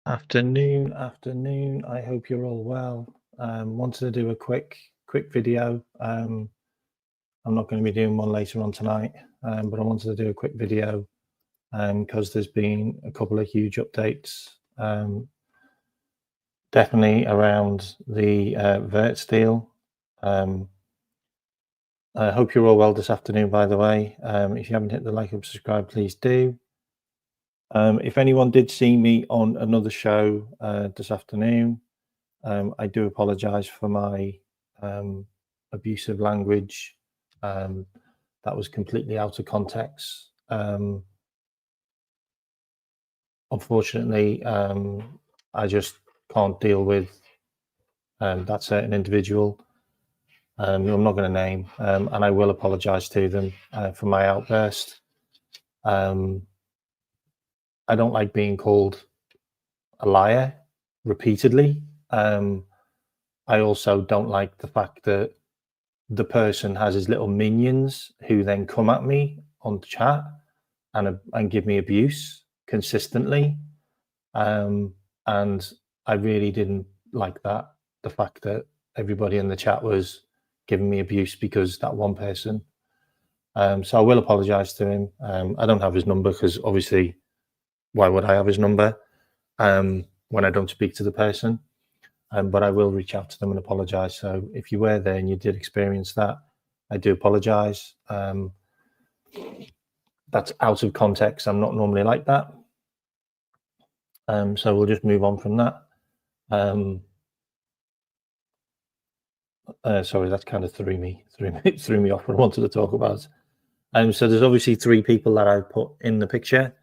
Afternoon. I hope you're all well. Wanted to do a quick video. I'm not going to be doing one later on tonight, but I wanted to do a quick video because there's been a couple of huge updates, definitely around the Wirtz deal. I hope you're all well this afternoon, by the way. If you haven't hit the like and subscribe, please do. If anyone did see me on another show this afternoon, I do apologize for my abusive language. That was completely out of context. Unfortunately, I just can't deal with that certain individual. I'm not going to name, and I will apologize to them for my outburst. I don't like being called a liar repeatedly. I also don't like the fact that the person has his little minions who then come at me on the chat and give me abuse consistently. And I really didn't like that, the fact that everybody in the chat was giving me abuse because that one person. So I will apologize to him. I don't have his number because obviously, why would I have his number when I don't speak to the person? But I will reach out to them and apologize. So if you were there and you did experience that, I do apologize. That's out of context. I'm not normally like that. So we'll just move on from that. Sorry, that kind of threw me off what I wanted to talk about. So there's obviously three people that I've put in the picture,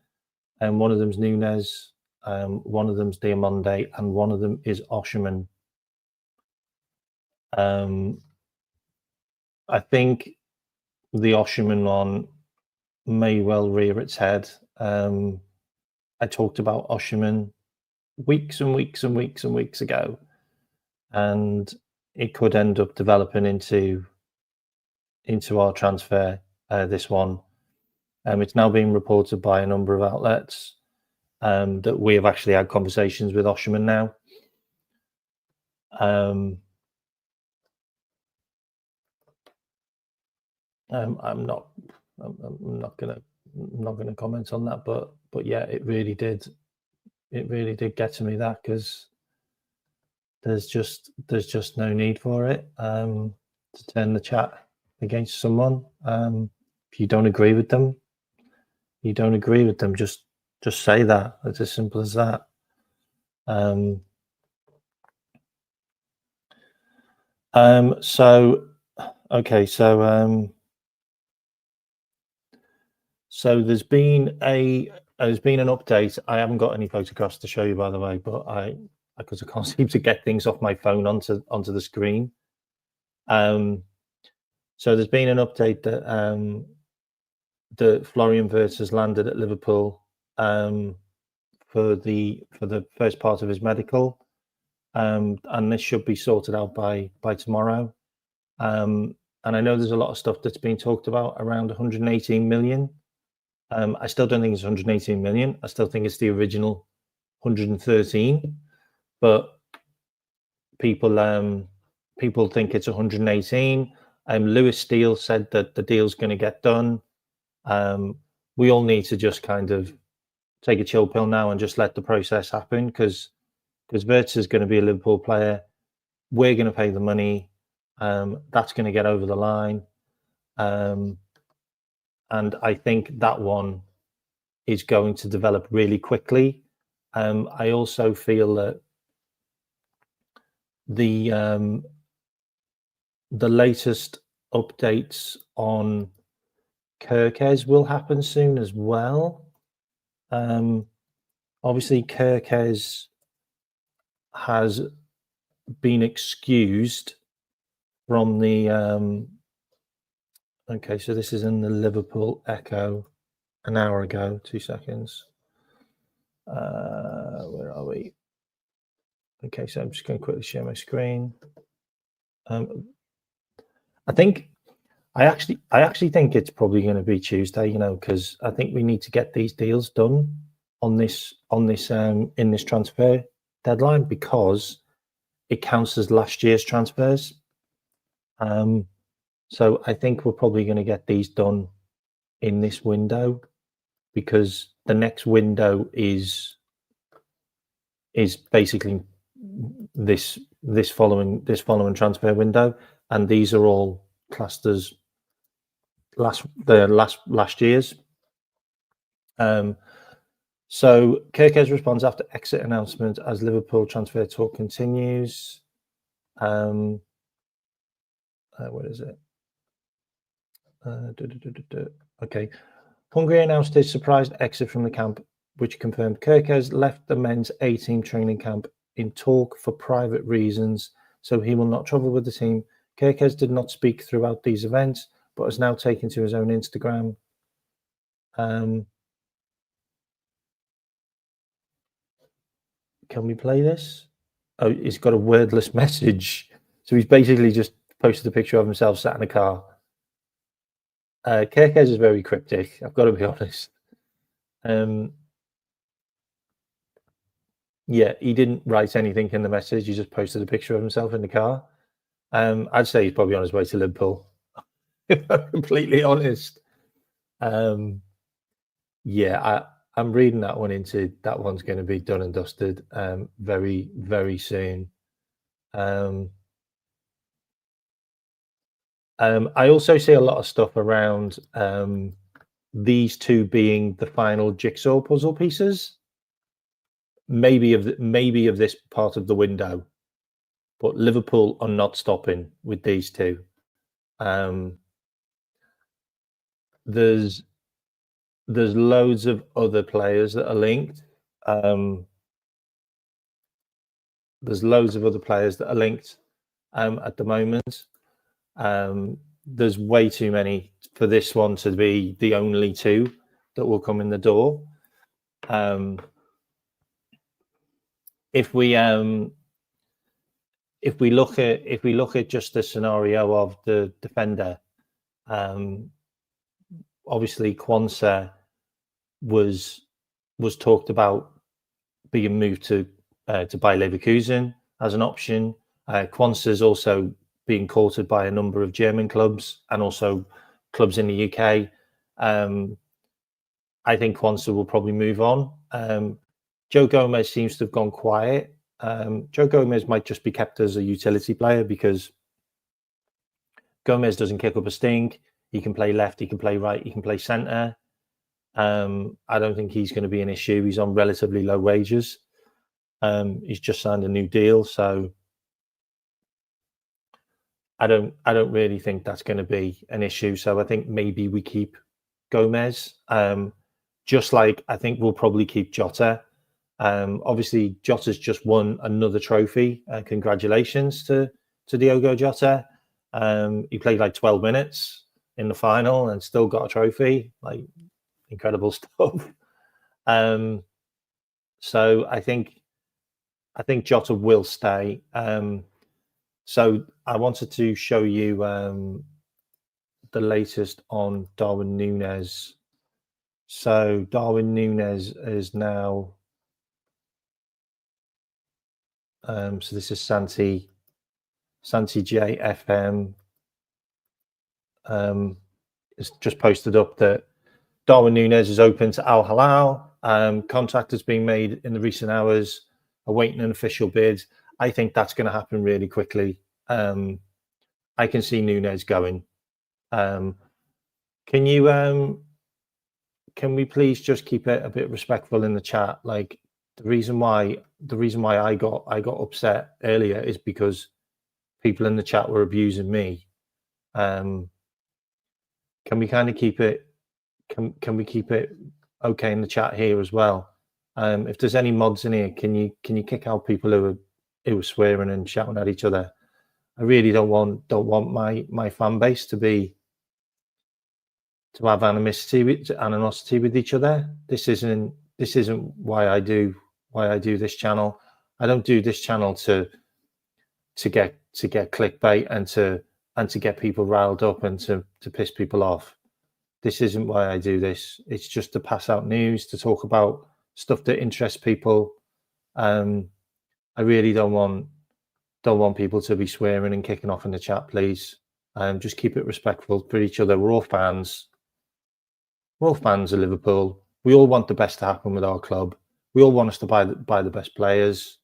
and one of them's Nunez, one of them's Diamande, and one of them is Osherman. I think the Osherman one may well rear its head. I talked about Osherman weeks and weeks and weeks and weeks ago, and it could end up developing into our transfer, this one. It's now being reported by a number of outlets that we have actually had conversations with Osherman now. I'm not gonna comment on that, but yeah, it really did get to me, that, because there's just no need for it to turn the chat against someone. If you don't agree with them, you don't agree with them. Just say that. It's as simple as that. So okay, so there's been an update. I haven't got any photographs to show you, by the way, but because I can't seem to get things off my phone onto the screen. So there's been an update that that Florian Wirtz has landed at Liverpool for the first part of his medical, and this should be sorted out by tomorrow. And I know there's a lot of stuff that's been talked about around 118 million. I still don't think it's 118 million. I still think it's the original 113, but people think it's 118. Lewis Steele said that the deal's going to get done. We all need to just kind of take a chill pill now and just let the process happen, because Wirtz is going to be a Liverpool player. We're going to pay the money. That's going to get over the line. And I think that one is going to develop really quickly. I also feel that the latest updates on Kerkez will happen soon as well. Obviously, Kerkez has been excused from the okay, so this is in the Liverpool Echo an hour ago. 2 seconds. Where are we? Okay, so I'm just going to quickly share my screen. I actually think it's probably going to be Tuesday, because I think we need to get these deals done on this in this transfer deadline because it counts as last year's transfers. So I think we're probably going to get these done in this window because the next window is basically this following transfer window, and these are all classed as last year's. So Kerkez responds after exit announcement as Liverpool transfer talk continues. What is it? Okay. Hungary announced his surprise exit from the camp, which confirmed Kerkez left the men's A-team training camp in talk for private reasons, so he will not travel with the team. Kerkez did not speak throughout these events, but has now taken to his own Instagram. Can we play this? Oh, he's got a wordless message. So he's basically just posted a picture of himself sat in a car. Kerkez is very cryptic, I've got to be honest. Yeah, he didn't write anything in the message. He just posted a picture of himself in the car. I'd say he's probably on his way to Liverpool, if I'm completely honest. Yeah, I'm reading that one into that one's going to be done and dusted very, very soon. I also see a lot of stuff around these two being the final jigsaw puzzle pieces, maybe of this part of the window, but Liverpool are not stopping with these two. There's loads of other players that are linked. There's loads of other players that are linked at the moment. There's way too many for this one to be the only two that will come in the door. If we look at just the scenario of the defender, obviously Quansah was talked about being moved to Bayer Leverkusen as an option. Quansah is also being courted by a number of German clubs and also clubs in the UK. I think Quansah will probably move on. Joe Gomez seems to have gone quiet. Joe Gomez might just be kept as a utility player because Gomez doesn't kick up a stink. He can play left, he can play right, he can play centre. I don't think he's going to be an issue. He's on relatively low wages. He's just signed a new deal, so I don't really think that's going to be an issue. So I think maybe we keep Gomez. Just like I think we'll probably keep Jota. Obviously, Jota's just won another trophy. Congratulations to Diogo Jota. He played like 12 minutes in the final and still got a trophy. Like, incredible stuff. So I think Jota will stay. So I wanted to show you the latest on Darwin Nunez. So Darwin Nunez is now. So this is Santi JFM. It's just posted up that Darwin Nunez is open to Al Hilal. Contact has been made in the recent hours, awaiting an official bid. I think that's going to happen really quickly. I can see Nunez going. Can we please just keep it a bit respectful in the chat? Like, the reason why I got upset earlier is because people in the chat were abusing me. Can we kind of keep it? Can we keep it okay in the chat here as well? If there's any mods in here, can you kick out people who are swearing and shouting at each other? I really don't want my fan base to have animosity with each other. This isn't why I do this channel. I don't do this channel to get clickbait and to get people riled up and to piss people off. This isn't why I do this. It's just to pass out news, to talk about stuff that interests people. I really don't want people to be swearing and kicking off in the chat, please. Just keep it respectful for each other. We're all fans. We're all fans of Liverpool. We all want the best to happen with our club. We all want us to buy the best players.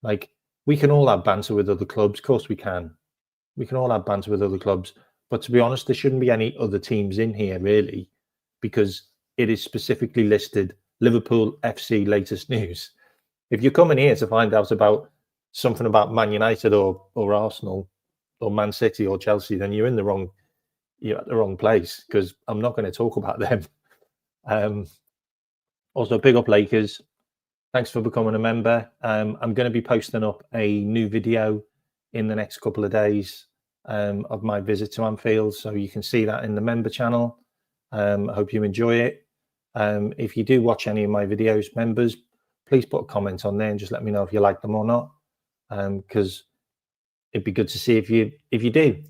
Like, we can all have banter with other clubs. Of course we can. We can all have banter with other clubs. But to be honest, there shouldn't be any other teams in here, really, because it is specifically listed Liverpool FC latest news. If you're coming here to find out about something about Man United or Arsenal or Man City or Chelsea, then you're at the wrong place, because I'm not going to talk about them. Also, big up Lakers. Thanks for becoming a member. I'm going to be posting up a new video in the next couple of days of my visit to Anfield, so you can see that in the member channel. I hope you enjoy it. If you do watch any of my videos, members, please put a comment on there and just let me know if you like them or not, because it'd be good to see if you do.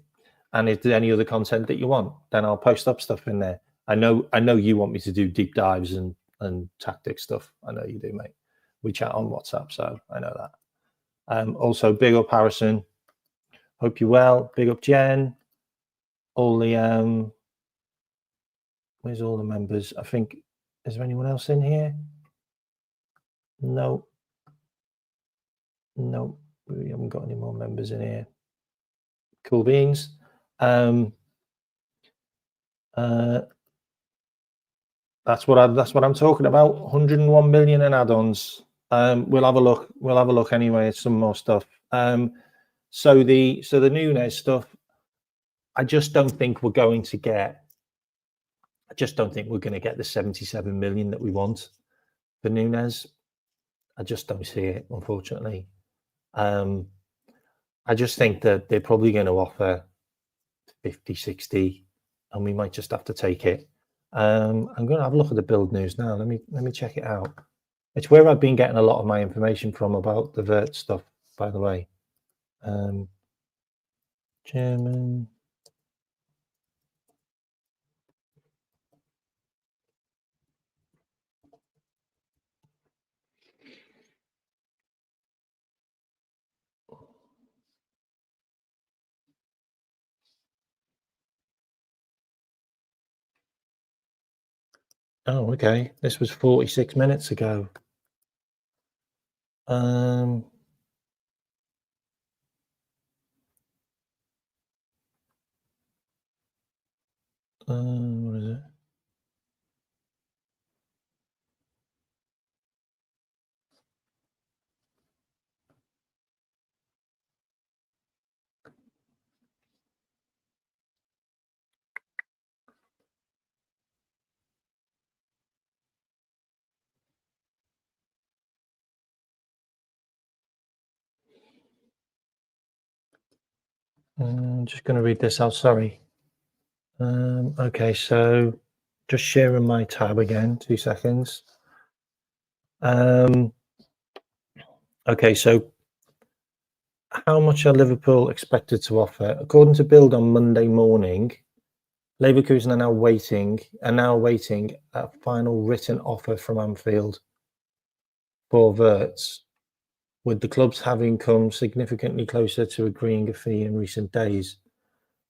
And if there's any other content that you want, then I'll post up stuff in there. I know you want me to do deep dives and tactic stuff. I know you do, mate. We chat on WhatsApp, so I know that. Also, big up Harrison. Hope you're well. Big up Jen. All the where's all the members? I think, is there anyone else in here? No. We haven't got any more members in here. Cool beans. That's what I'm talking about. 101 million in add-ons. We'll have a look anyway at some more stuff. So the Nunez stuff, I just don't think we're going to get. I just don't think we're going to get the 77 million that we want for Nunez. I just don't see it, unfortunately. I just think that they're probably going to offer 50, 60, and we might just have to take it. I'm going to have a look at the build news now. Let me check it out. It's where I've been getting a lot of my information from about the Wirtz stuff, by the way. German. Oh, okay. This was 46 minutes ago. What is it? I'm just going to read this out. Sorry. Okay, so just sharing my tab again. 2 seconds. Okay, so how much are Liverpool expected to offer? According to Bild on Monday morning, Leverkusen are now waiting a final written offer from Anfield for Wirtz, with the clubs having come significantly closer to agreeing a fee in recent days.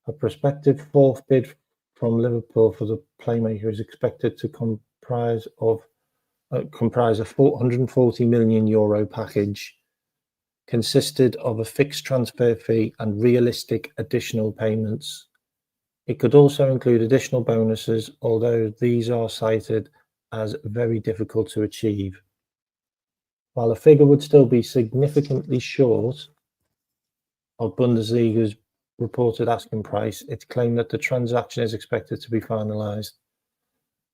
A prospective fourth bid from Liverpool for the playmaker is expected to comprise a 440 million euro package, consisted of a fixed transfer fee and realistic additional payments. It could also include additional bonuses, although these are cited as very difficult to achieve. While the figure would still be significantly short of Bundesliga's reported asking price, it's claimed that the transaction is expected to be finalised.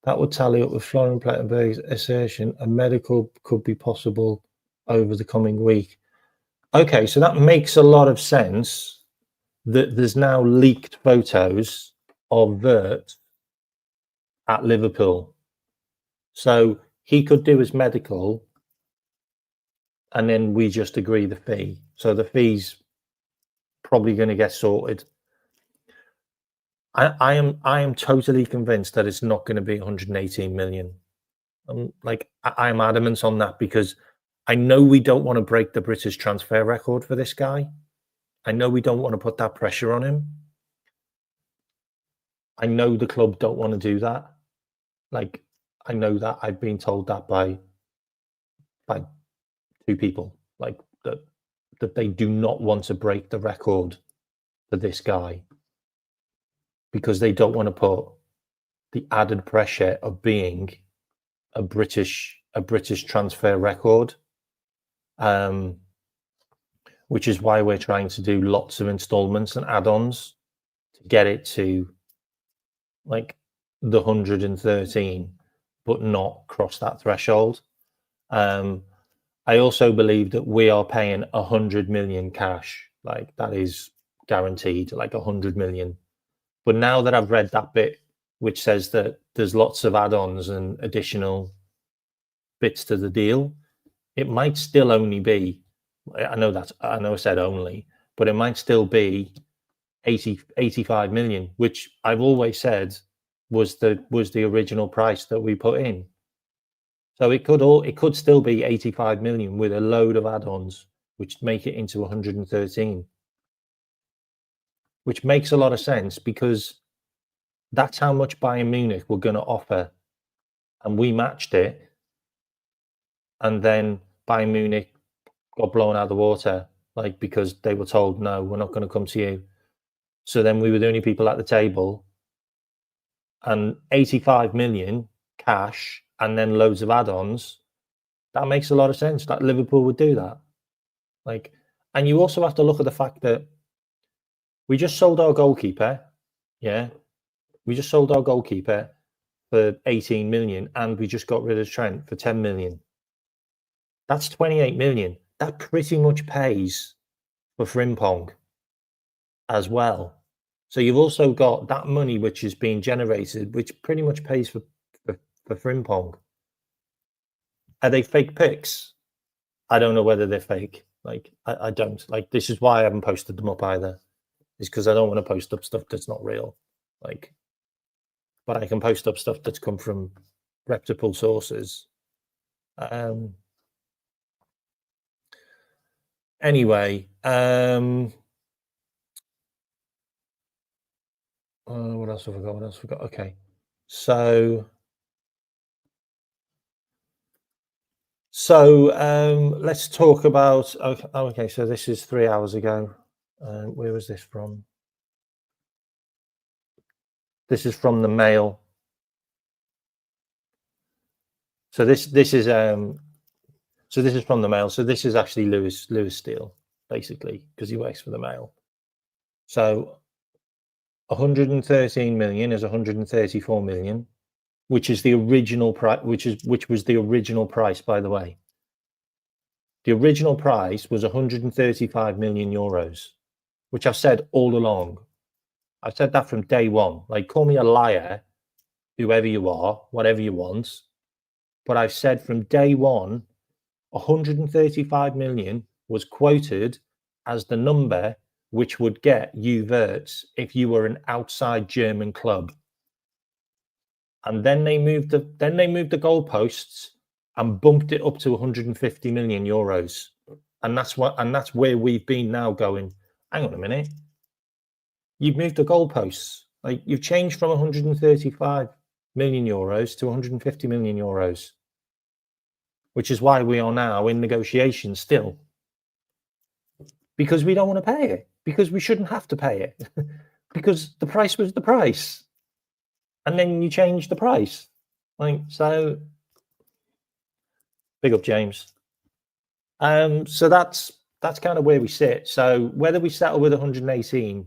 That would tally up with Florian Plettenberg's assertion a medical could be possible over the coming week. Okay, so that makes a lot of sense that there's now leaked photos of Wirtz at Liverpool. So he could do his medical and then we just agree the fee. So the fee's probably going to get sorted. I am totally convinced that it's not going to be 118 million. I'm adamant on that because I know we don't want to break the British transfer record for this guy. I know we don't want to put that pressure on him. I know the club don't want to do that. Like, I know that I've been told that by two people, like that they do not want to break the record for this guy because they don't want to put the added pressure of being a British transfer record, which is why we're trying to do lots of installments and add-ons to get it to like the 113, but not cross that threshold. I also believe that we are paying 100 million cash, like that is guaranteed, like 100 million. But now that I've read that bit, which says that there's lots of add-ons and additional bits to the deal, it might still only be, I know I said only, but it might still be 85 million, which I've always said was the original price that we put in. So it could still be 85 million with a load of add-ons, which make it into 113, which makes a lot of sense because that's how much Bayern Munich were going to offer, and we matched it, and then Bayern Munich got blown out of the water, like because they were told, no, we're not going to come to you. So then we were the only people at the table, and 85 million cash and then loads of add-ons. That makes a lot of sense that Liverpool would do that. Like, and you also have to look at the fact that we just sold our goalkeeper. Yeah. We just sold our goalkeeper for 18 million and we just got rid of Trent for 10 million. That's 28 million. That pretty much pays for Frimpong as well. So you've also got that money which is being generated, which pretty much pays for Frimpong. Are they fake pics? I don't know whether they're fake. Like, I don't. Like, this is why I haven't posted them up either. Is because I don't want to post up stuff that's not real. Like, but I can post up stuff that's come from reputable sources. Anyway, what else have I got? Okay, so let's talk about. Okay, so this is 3 hours ago. Where was this from? This is from the Mail. So this is from the Mail. So this is actually Lewis Steele, basically, because he works for the Mail. So 113 million is 134 million, which is the original price, which was the original price, by the way. The original price was 135 million euros, which I've said all along. I've said that from day one. Like, call me a liar, whoever you are, whatever you want. But I've said from day one, 135 million was quoted as the number which would get you Wirtz if you were an outside German club. And then they moved the goalposts and bumped it up to 150 million euros. And that's where we've been now going, hang on a minute. You've moved the goalposts. Like, you've changed from 135 million euros to 150 million euros. Which is why we are now in negotiations still. Because we don't want to pay it. Because we shouldn't have to pay it. Because the price was the price. And then you change the price. Like, so big up, James. So that's kind of where we sit. So whether we settle with 118,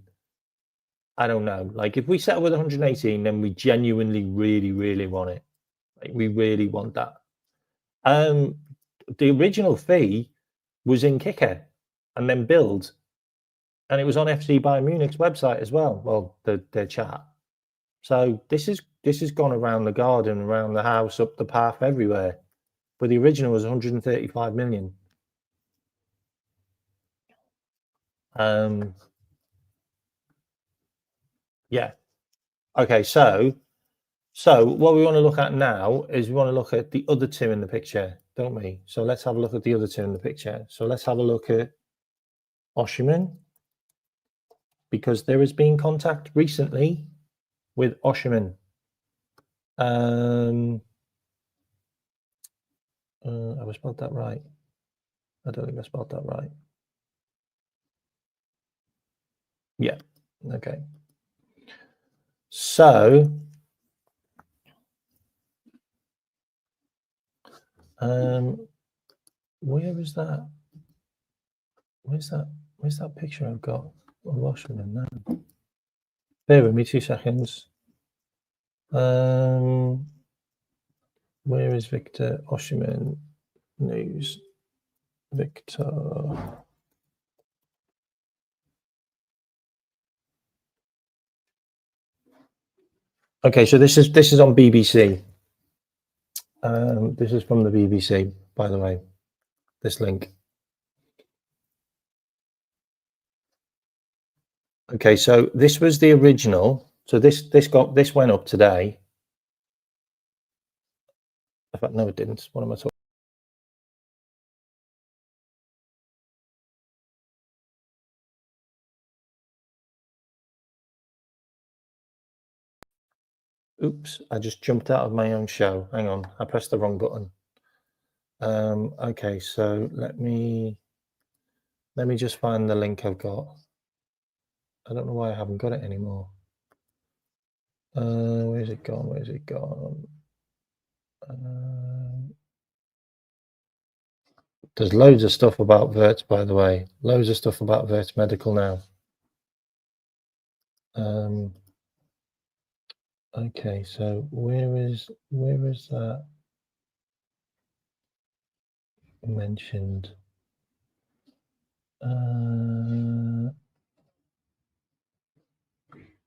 I don't know. Like, if we settle with 118, then we genuinely really, really want it. Like, we really want that. The original fee was in Kicker and then billed, and it was on FC Bayern Munich's website as well. Well, their chat. So this has gone around the garden, around the house, up the path, everywhere. But the original was 135 million. Yeah. Okay, so So what we want to look at now is we want to look at the other two in the picture, don't we? So let's have a look at the other two in the picture. So let's have a look at Osimhen, because there has been contact recently with Osimhen. Have I spelled that right? I don't think I spelled that right. Yeah, okay. So where is that? Where's that picture I've got of Osimhen now? Bear with me 2 seconds. Where is Victor Osimhen news? Victor. Okay, so this is on BBC. This is from the BBC, by the way. This link. Okay, so this was the original. So this went up today. In fact, no, it didn't. What am I talking? Oops, I just jumped out of my own show. Hang on, I pressed the wrong button. Okay, so let me just find the link I've got. I don't know why I haven't got it anymore. Where's it gone? Where's it gone? There's loads of stuff about Wirtz, by the way. Loads of stuff about Wirtz Medical now. Okay, so where is that mentioned?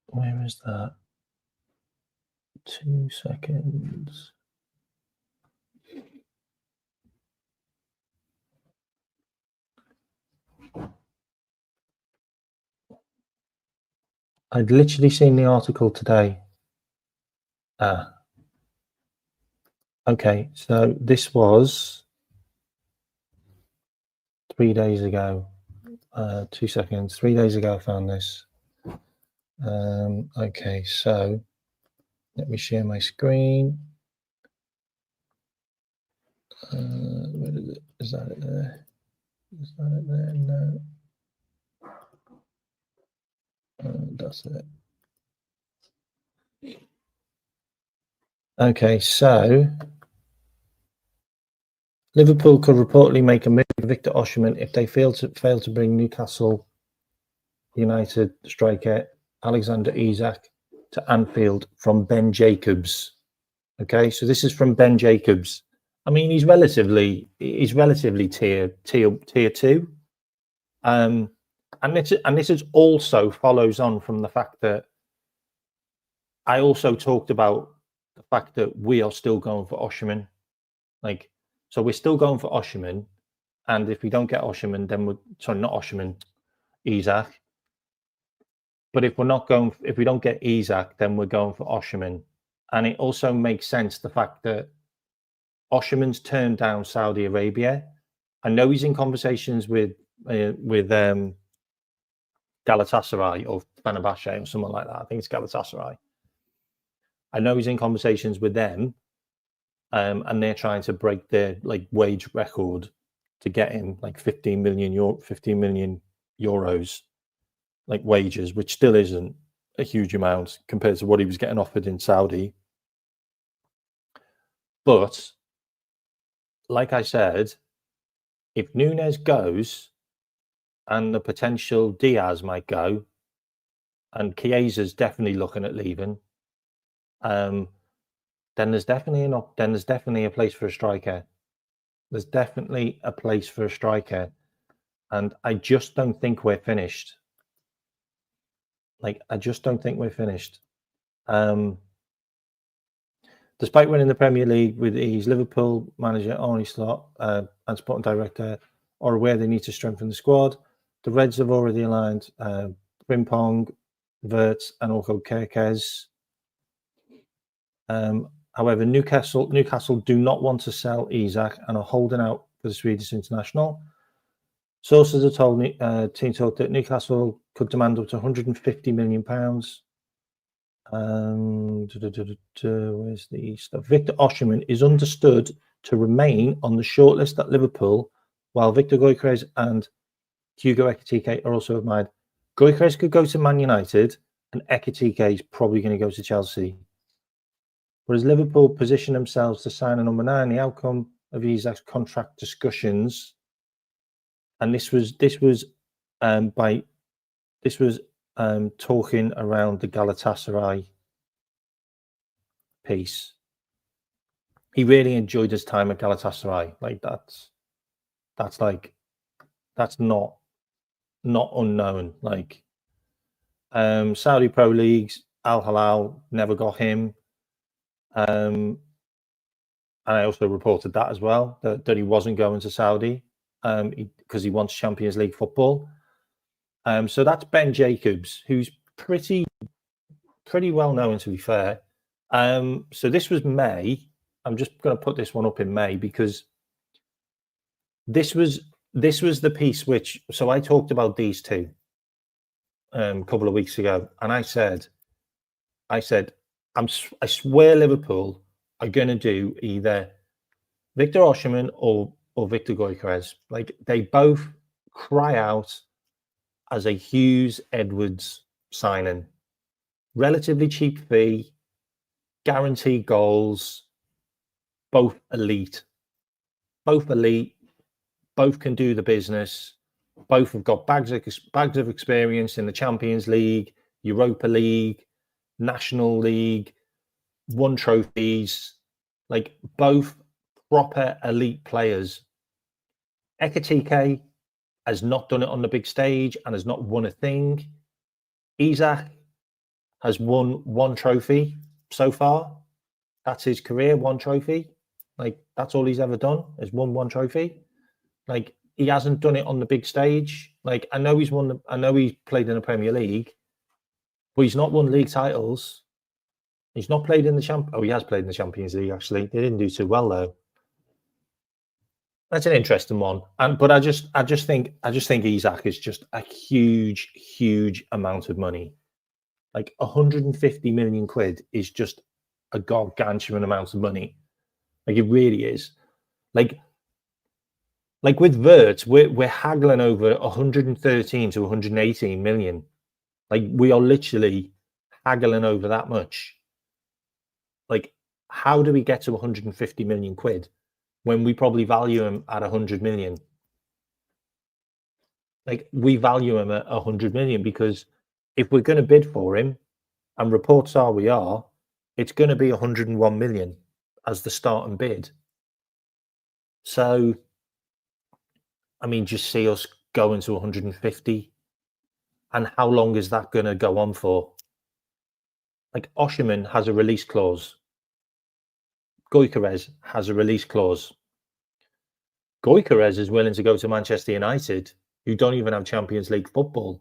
Where is that? 2 seconds. I'd literally seen the article today. Okay, so this was 3 days ago. 2 seconds. 3 days ago I found this. Okay, so let me share my screen. Where is it? Is that it there? Is that it there? No. That's it. Okay, so Liverpool could reportedly make a move for Victor Osimhen if they fail to bring Newcastle United striker Alexander Isak to Anfield from Ben Jacobs. Okay, so this is from Ben Jacobs. I mean, he's relatively tier 2. And this is also follows on from the fact that I also talked about the fact that we are still going for Osimhen. Like, so we're still going for Osimhen, and if we don't get Osimhen, then not Osimhen, Isak. But if we don't get Isak, then we're going for Osimhen. And it also makes sense the fact that Osimhen's turned down Saudi Arabia. I know he's in conversations with Galatasaray or Fenerbahce or someone like that. I think it's Galatasaray. I know he's in conversations with them, and they're trying to break their wage record to get him 15 million euros wages, which still isn't a huge amount compared to what he was getting offered in Saudi. But like I said, if Nunez goes and the potential Diaz might go, and Chiesa's definitely looking at leaving, then there's definitely a place for a striker. There's definitely a place for a striker, and I just don't think we're finished. I just don't think we're finished. Despite winning the Premier League with ease, Liverpool manager Arne Slot and sporting director are aware they need to strengthen the squad. The Reds have already aligned Frimpong, Wirtz, and also Kerkez. However, Newcastle do not want to sell Isak and are holding out for the Swedish international. Sources have told me, team talk that Newcastle could demand up to £150 million. Where's the stuff? Victor Osimhen is understood to remain on the shortlist at Liverpool, while Victor Gyökeres and Hugo Ekitike are also admired. Gyökeres could go to Man United, and Ekitike is probably going to go to Chelsea. Whereas Liverpool position themselves to sign a number 9, the outcome of Isak's contract discussions, and this was talking around the Galatasaray piece. He really enjoyed his time at Galatasaray. Like that's not unknown. Like Saudi Pro Leagues, Al Hilal never got him. And I also reported that as well, that he wasn't going to Saudi because he wants Champions League football. So that's Ben Jacobs, who's pretty well known, to be fair. So this was May. I'm just going to put this one up in May because this was the piece which. So I talked about these two a couple of weeks ago, and I said, I swear Liverpool are going to do either Victor Osimhen or Victor Gyökeres. Like they both cry out as a Hughes Edwards signing. Relatively cheap fee, guaranteed goals, both elite. Both can do the business. Both have got bags of experience in the Champions League, Europa League, National League, won trophies, like both proper elite players. Ekitike has not done it on the big stage and has not won a thing. Isak has won one trophy so far. That's his career, one trophy. Like that's all he's ever done, is won one trophy. Like he hasn't done it on the big stage. Like I know he's played in the Premier League, but he's not won league titles. He's not played in the he has played in the Champions League, actually. They didn't do too well though. That's an interesting one. But I just think Isak is just a huge amount of money. Like 150 million quid is just a gargantuan amount of money. Like it really is. Like with Wirtz, we're haggling over 113 to 118 million. Like we are literally haggling over that much. Like, how do we get to 150 million quid when we probably value him at 100 million? Like we value him at 100 million because if we're going to bid for him, and reports are we are, it's going to be 101 million as the starting bid. So, I mean, just see us going to 150. And how long is that going to go on for? Like Osimhen has a release clause. Gyökeres has a release clause. Gyökeres is willing to go to Manchester United, who don't even have Champions League football.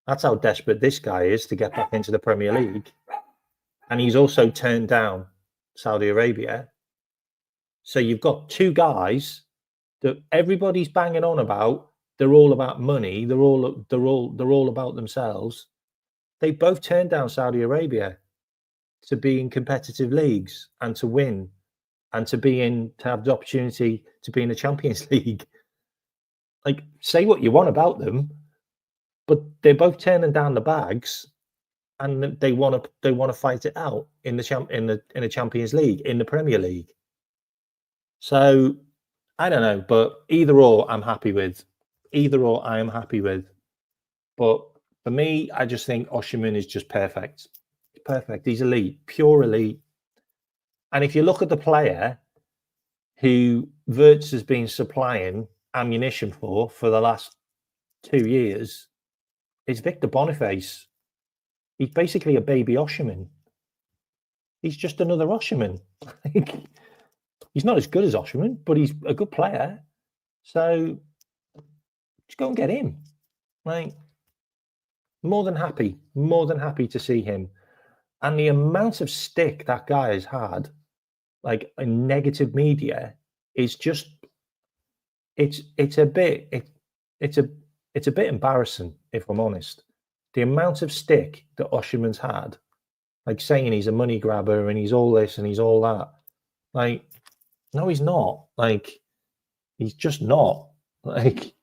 That's how desperate this guy is to get back into the Premier League. And he's also turned down Saudi Arabia. So you've got two guys that everybody's banging on about. They're all about money. They're all about themselves. They both turned down Saudi Arabia to be in competitive leagues and to win and to have the opportunity to be in the Champions League. Like, say what you want about them, but they're both turning down the bags, and they want to fight it out in the Champions League, in the Premier League. So I don't know, but either or, I'm happy with. Either or, I am happy with. But for me, I just think Osimhen is just perfect. Perfect. He's elite, pure elite. And if you look at the player who Wirtz has been supplying ammunition for the last 2 years, it's Victor Boniface. He's basically a baby Osimhen. He's just another Osimhen. He's not as good as Osimhen, but he's a good player. So just go and get him. Like, more than happy to see him. And the amount of stick that guy has had, like in negative media, is just it's a bit it's a bit embarrassing, if I'm honest. The amount of stick that Osherman's had, like saying he's a money grabber and he's all this and he's all that. Like, no, he's not. Like, he's just not. Like,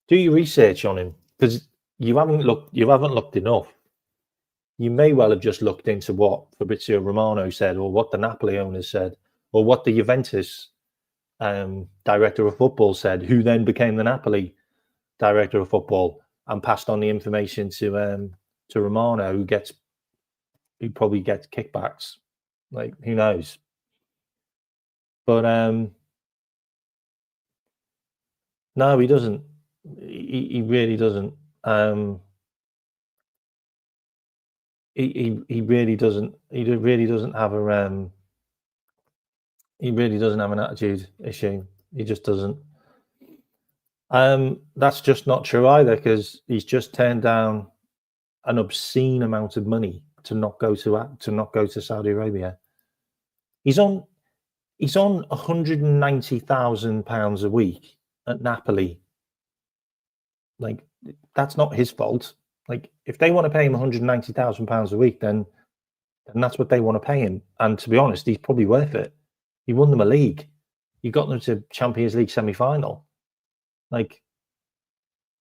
do your research on him, because you haven't looked enough. You may well have just looked into what Fabrizio Romano said, or what the Napoli owners said, or what the Juventus director of football said, who then became the Napoli director of football and passed on the information to Romano, who probably gets kickbacks. Like, who knows? But no, he doesn't. He really doesn't. He really doesn't. He really doesn't have a. He really doesn't have an attitude issue. He just doesn't. That's just not true either, because he's just turned down an obscene amount of money to not go to Saudi Arabia. He's on £190,000 a week at Napoli. Like, that's not his fault. Like, if they want to pay him £190,000 a week, then that's what they want to pay him. And to be honest, he's probably worth it. He won them a league. He got them to Champions League semi-final. Like,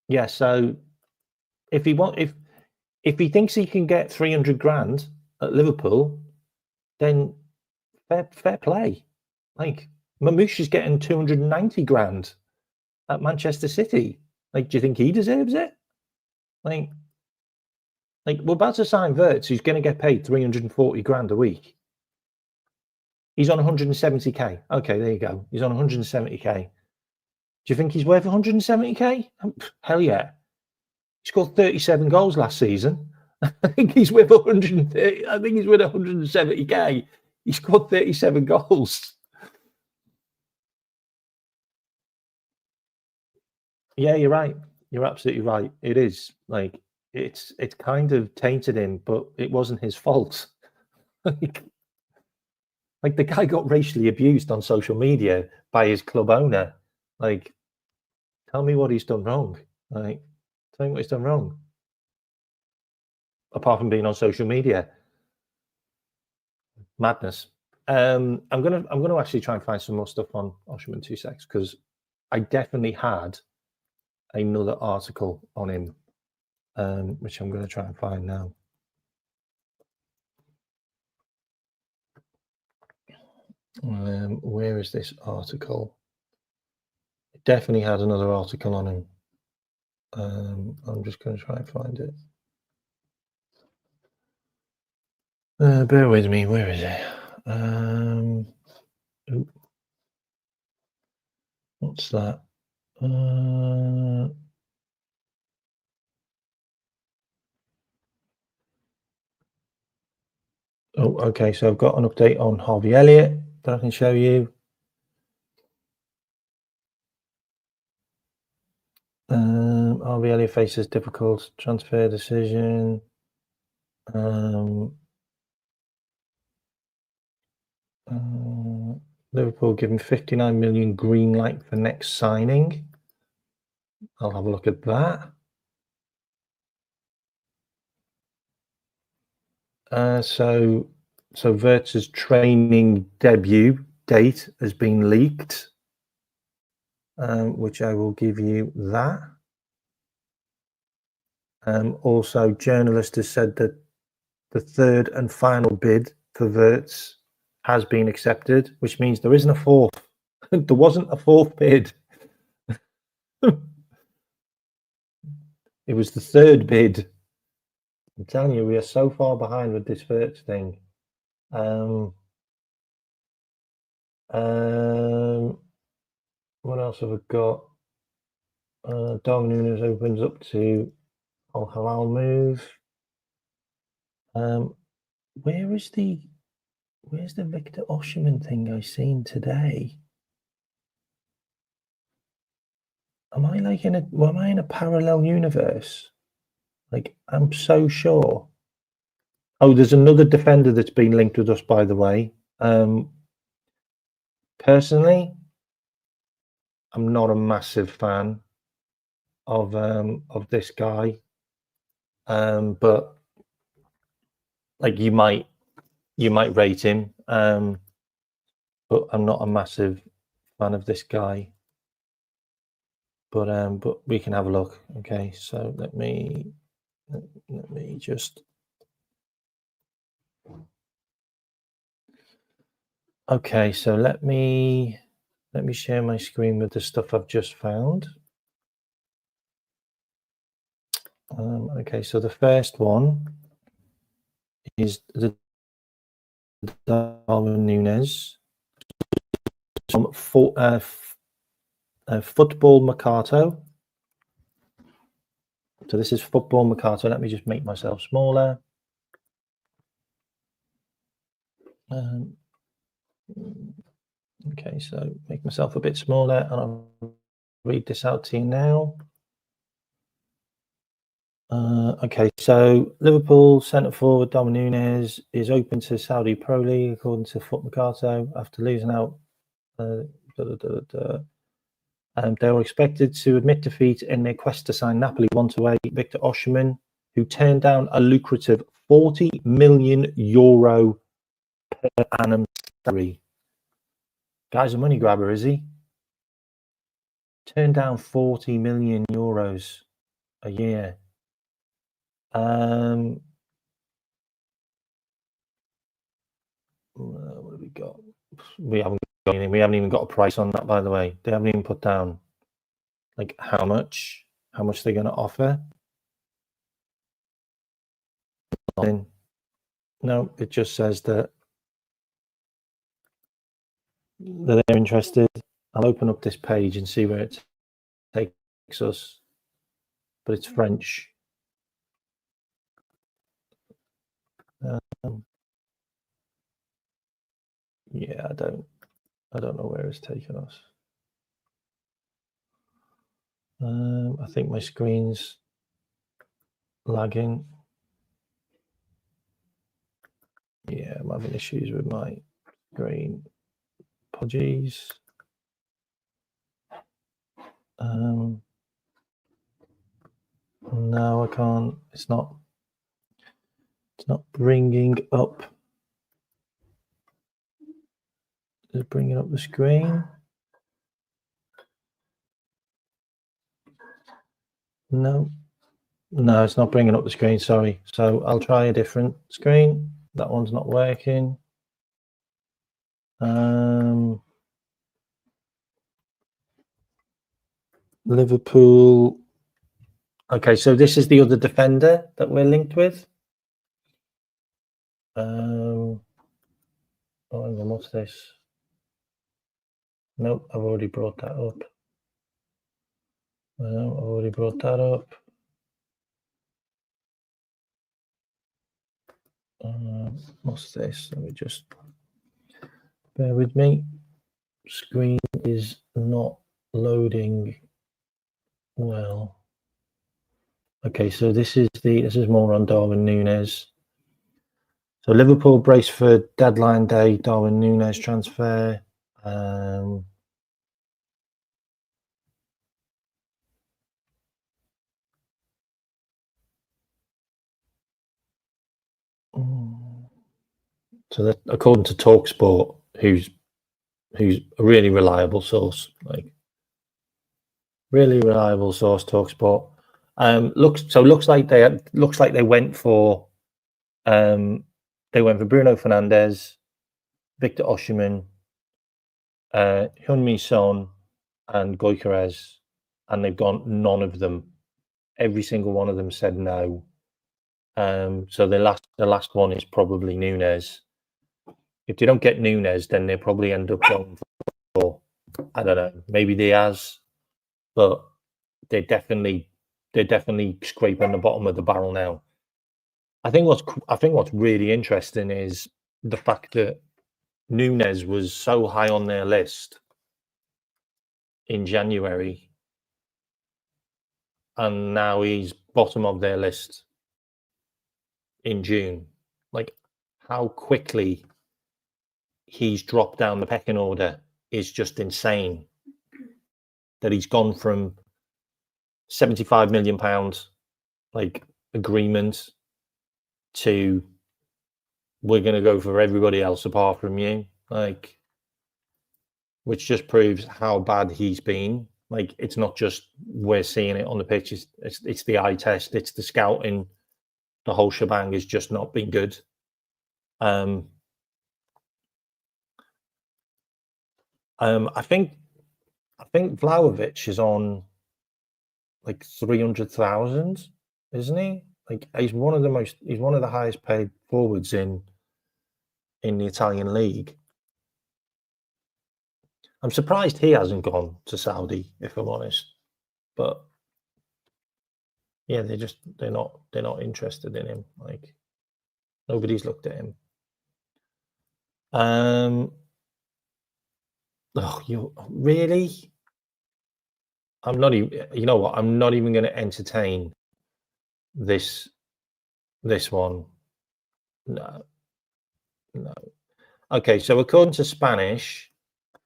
yeah. So if he thinks he can get 300 grand at Liverpool, then fair play. Like, Mamouche is getting 290 grand at Manchester City. Like, do you think he deserves it? Like we're about to sign Wirtz, who's going to get paid 340 grand a week. He's on 170k. Okay, there you go. He's on 170k. Do you think he's worth 170k? Hell yeah. He scored 37 goals last season. I think he's worth 130. I think he's worth 170k. He scored 37 goals. Yeah, you're right. You're absolutely right. It is like it's kind of tainted him, but it wasn't his fault. Like, the guy got racially abused on social media by his club owner. Like, tell me what he's done wrong. Like, tell me what he's done wrong. Apart from being on social media. Madness. I'm gonna actually try and find some more stuff on Osherman 2 secs, because I definitely had another article on him, which I'm gonna try and find now. Where is this article? I definitely had another article on him. I'm just going to try and find it. Bear with me. Where is it? What's that? Oh, okay. So I've got an update on Harvey Elliot that I can show you. Harvey Elliot faces difficult transfer decision. Liverpool given 59 million green light for next signing. I'll have a look at that. So Wirtz's training debut date has been leaked, which I will give you that. Also, journalist has said that the third and final bid for Wirtz has been accepted, which means there isn't a fourth. There wasn't a fourth bid. It was the third bid. I'm telling you, we are so far behind with this Wirtz thing. What else have I got? Darwin Nunez opens up to Al Hilal move. Where's the Victor Osimhen thing I seen today? Am I in a parallel universe? Like, I'm so sure. Oh, there's another defender that's been linked with us, by the way. Personally, I'm not a massive fan of this guy, but like you might rate him, but I'm not a massive fan of this guy. But we can have a look. Okay, so let me just. Okay, so let me share my screen with the stuff I've just found. Okay, so the first one is the Darwin Nunez from Football Mercato. So this is Football Mercato. Let me just make myself smaller. Okay, so make myself a bit smaller, and I'll read this out to you now. Okay, so Liverpool centre forward Darwin Nunez is open to Saudi Pro League according to Foot Mercato after losing out. They were expected to admit defeat in their quest to sign Napoli once away. Victor Osimhen, who turned down a lucrative €40 million per annum salary. Guy's a money grabber, is he? Turned down €40 million a year. What have we got? We haven't got anything. We haven't even got a price on that, by the way. They haven't even put down like how much they're going to offer. Nothing. No, it just says that they're interested. I'll open up this page and see where it takes us, but it's French. Yeah, I don't know where it's taken us. I think my screen's lagging. Yeah, I'm having issues with my screen. Apologies. No, I can't. It's not bringing up. Is it bringing up the screen? No, it's not bringing up the screen. Sorry. So I'll try a different screen. That one's not working. Liverpool. Okay, so this is the other defender that we're linked with. Oh, hang on, what's this? Nope, I've already brought that up. What's this? Let me just bear with me. Screen is not loading well. Okay, so this is more on Darwin Nunez. So Liverpool brace for deadline day Darwin Nunez transfer. So that, according to TalkSport, who's a really reliable source, TalkSport. Looks like they went for Bruno Fernandes, Victor Osimhen, Heung-min Son, and Kerkez, and they've gone none of them. Every single one of them said no. So the last one is probably Nunez. If they don't get Nunez, then they probably end up going for, I don't know, maybe Diaz, but they're definitely scraping the bottom of the barrel now. I think what's really interesting is the fact that Nunez was so high on their list in January, and now he's bottom of their list in June. like how quickly he's dropped down the pecking order is just insane. That he's gone from £75 million like agreement to we're going to go for everybody else apart from you, like, which just proves how bad he's been. Like, it's not just we're seeing it on the pitch; it's the eye test, it's the scouting, the whole shebang has just not been good. I think Vlahovic is on like 300,000, isn't he? Like, he's one of the highest paid forwards in the Italian league. I'm surprised he hasn't gone to Saudi, if I'm honest. But yeah, they're not interested in him. Like, nobody's looked at him. Oh, you really? I'm not even. You know what? I'm not even going to entertain this one. No. Okay, so according to Spanish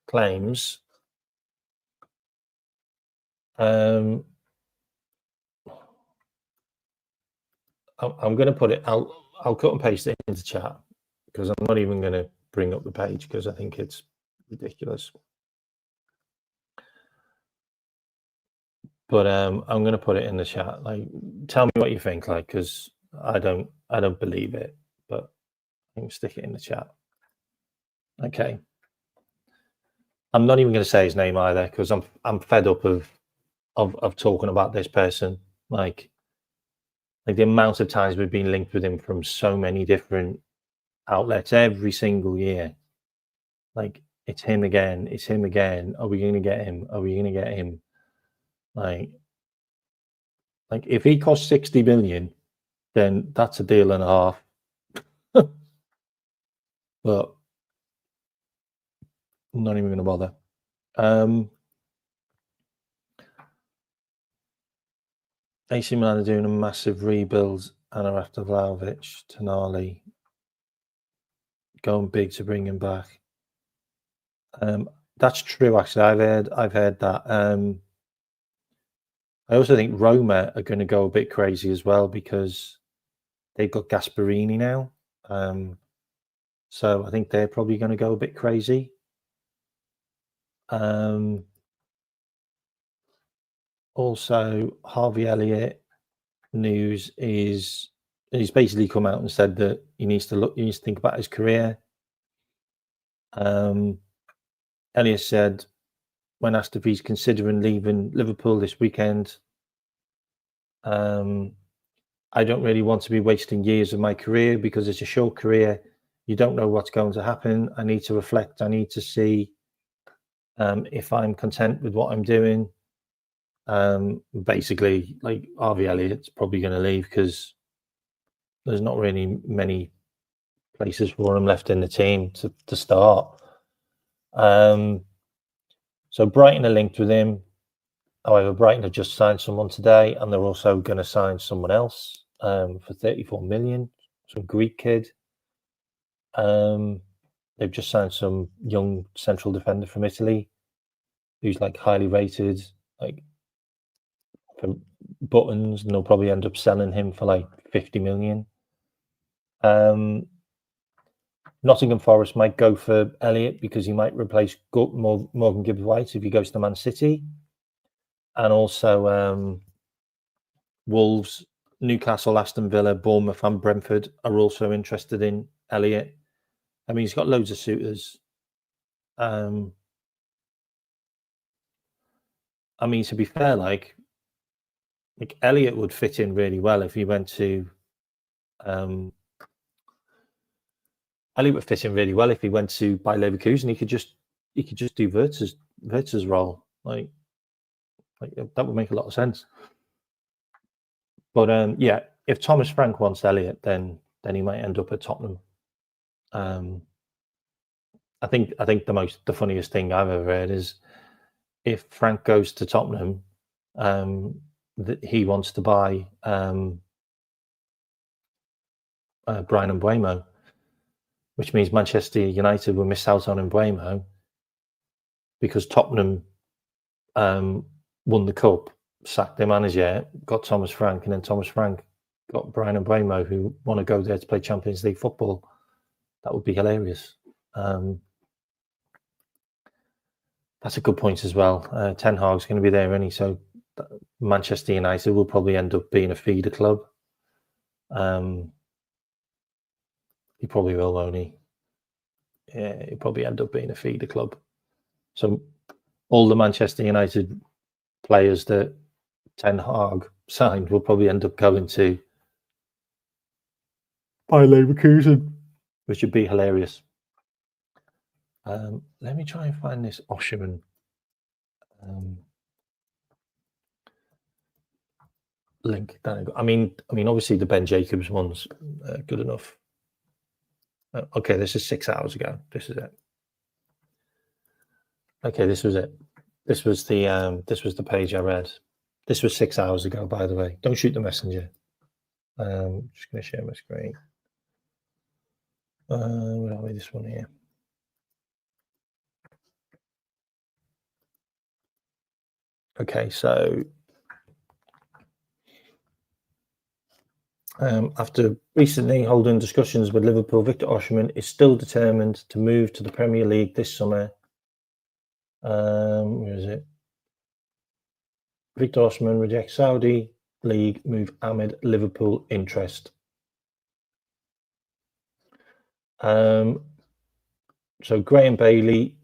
claims, I'm going to put it. I'll cut and paste it into chat because I'm not even going to bring up the page because I think it's ridiculous. But I'm going to put it in the chat. Like, tell me what you think, like, because I don't believe it, but I can stick it in the chat. Okay. I'm not even going to say his name either because I'm fed up of talking about this person. Like the amount of times we've been linked with him from so many different outlets every single year. Like, it's him again. It's him again. Are we going to get him? Are we going to get him? Like if he costs 60 million, then that's a deal and a half. But I'm not even going to bother. AC Milan are doing a massive rebuild and are after Vlahovic, Tonali, going big to bring him back. That's true, actually. I've heard that. I also think Roma are going to go a bit crazy as well because they've got Gasperini now. So I think they're probably going to go a bit crazy. Also, Harvey Elliot news is he's basically come out and said that he needs to think about his career. Elliot said, when asked if he's considering leaving Liverpool this weekend, I don't really want to be wasting years of my career because it's a short career. You don't know what's going to happen. I need to reflect. I need to see if I'm content with what I'm doing. Basically, like, Harvey Elliott's probably going to leave because there's not really many places for him left in the team to start. So Brighton are linked with him. However, Brighton have just signed someone today, and they're also going to sign someone else for 34 million, some Greek kid. They've just signed some young central defender from Italy who's like highly rated, like, for buttons, and they'll probably end up selling him for like 50 million. Nottingham Forest might go for Elliot because he might replace Morgan Gibbs-White if he goes to Man City. And also Wolves, Newcastle, Aston Villa, Bournemouth and Brentford are also interested in Elliot. I mean, he's got loads of suitors. I mean, to be fair, like Elliot would fit in really well if he went to Elliot would fit in really well if he went to Bayer Leverkusen. He could just do Wirtz's role. Like that would make a lot of sense. But yeah, if Thomas Frank wants Elliot, then he might end up at Tottenham. I think the funniest thing I've ever heard is if Frank goes to Tottenham, that he wants to buy Brian Mbeumo, which means Manchester United will miss out on Mbeumo because Tottenham won the cup, sacked their manager, got Thomas Frank, and then Thomas Frank got Brian Mbeumo, who want to go there to play Champions League football. That would be hilarious. That's a good point as well. Ten Hag's going to be there, any so Manchester United will probably end up being a feeder club. He probably will, won't he? Yeah, he'll probably end up being a feeder club. So all the Manchester United players that Ten Hag signed will probably end up going to Bayer Leverkusen, which would be hilarious. Let me try and find this Osimhen link. I mean, obviously the Ben Jacobs one's good enough. Okay, this is 6 hours ago. This is it. Okay, this was it. This was the page I read. This was 6 hours ago, by the way. Don't shoot the messenger. Just going to share my screen. Where are we? This one here. Okay, so after recently holding discussions with Liverpool, Victor Osimhen is still determined to move to the Premier League this summer. Where is it? Victor Osimhen rejects Saudi League move amid Liverpool interest. So Graham Bailey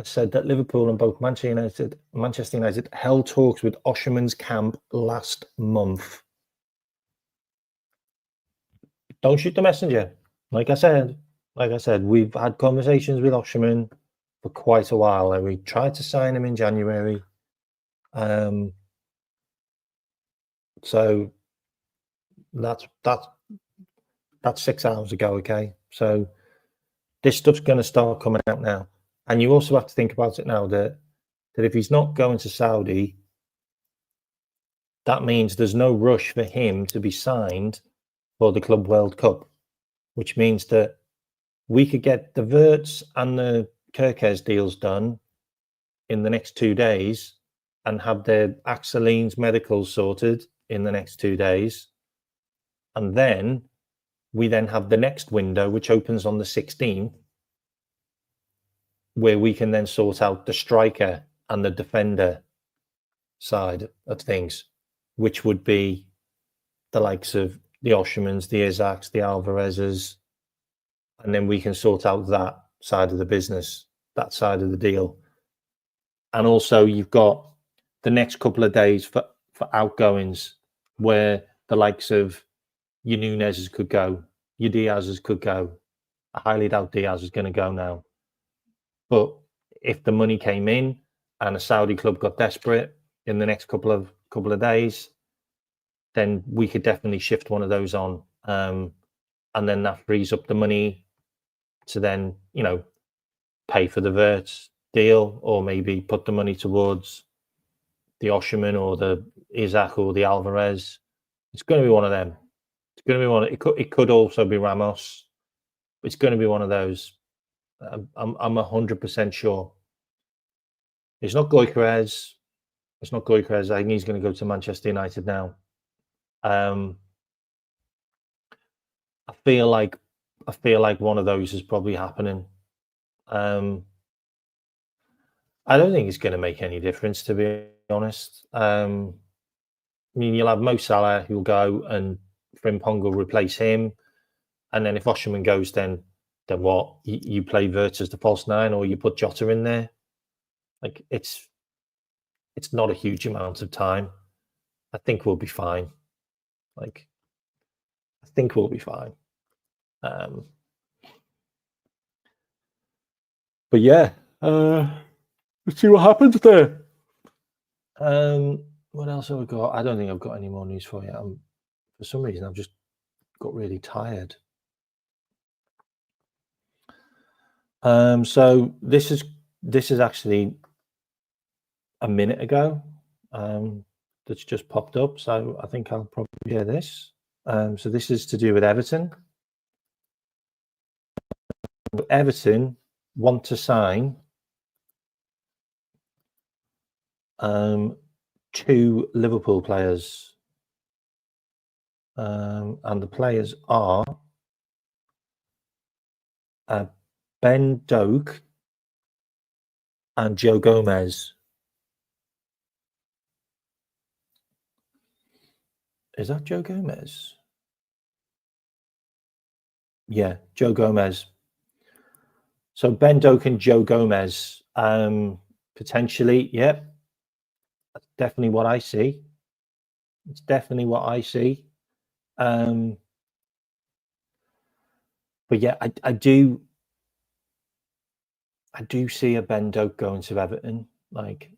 said that Liverpool and both Manchester United held talks with Osimhen's camp last month. Don't shoot the messenger. Like I said, we've had conversations with Osimhen for quite a while, and we tried to sign him in January. So that's 6 hours ago. Okay, so this stuff's going to start coming out now, and you also have to think about it now that if he's not going to Saudi, that means there's no rush for him to be signed for the Club World Cup, which means that we could get the Wirtz and the Kerkez deals done in the next 2 days and have their Axeline's medicals sorted in the next 2 days. And then we then have the next window, which opens on the 16th, where we can then sort out the striker and the defender side of things, which would be the likes of the Osimhens, the Isaacs, the Alvarezes, and then we can sort out that side of the business, that side of the deal. And also you've got the next couple of days for outgoings where the likes of your Nunez's could go, your Diaz's could go. I highly doubt Diaz is going to go now. But if the money came in and a Saudi club got desperate in the next couple of days, then we could definitely shift one of those on. And then that frees up the money to then, pay for the Wirtz deal, or maybe put the money towards the Osimhen or the Isaac or the Alvarez. It's going to be one of them. It's going to be one. It could also be Ramos. It's going to be one of those. I'm 100% sure. It's not Kerkez. It's not Kerkez. I think he's going to go to Manchester United now. I feel like one of those is probably happening. I don't think it's going to make any difference, to be honest. I mean, you'll have Mo Salah who'll go, and Frimpong will replace him. And then if Osimhen goes, then what? You play Wirtz as the false nine, or you put Jota in there. Like it's not a huge amount of time. I think we'll be fine. I think we'll be fine. But yeah, let's see what happens there. What else have I got? I don't think I've got any more news for you. For some reason, I've just got really tired. So this is actually a minute ago. That's just popped up. So I think I'll probably share this. So this is to do with Everton. Everton want to sign 2 Liverpool players, and the players are Ben Doak and Joe Gomez. Is that Joe Gomez? Yeah, Joe Gomez. So Ben Doak and Joe Gomez, potentially, yeah. That's definitely what I see. It's definitely what I see. But yeah, I do see a Ben Doak going to Everton. Like,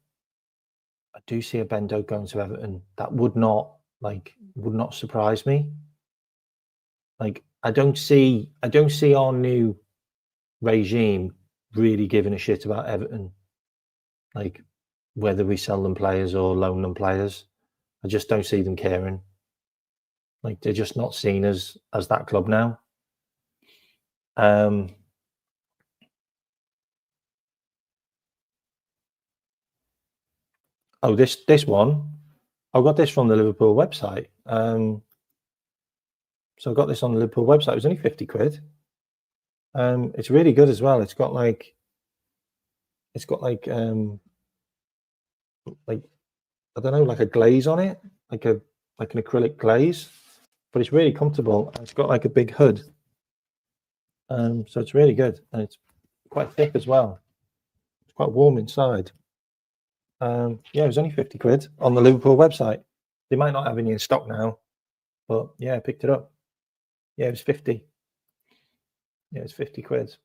I do see a Ben Doak going to Everton. That would not surprise me. Like, I don't see our new regime really giving a shit about Everton. Like, whether we sell them players or loan them players, I just don't see them caring. Like, they're just not seen as that club now. Oh, this one, I got this from the Liverpool website. So I got this on the Liverpool website. It was only 50 quid. It's really good as well. It's got like I don't know, like a glaze on it, like an acrylic glaze, but it's really comfortable. It's got like a big hood. So it's really good, and it's quite thick as well. It's quite warm inside. Yeah, it was only 50 quid on the Liverpool website. They might not have any in stock now, but yeah, I picked it up. Yeah, it was 50. Yeah, it's 50 quid.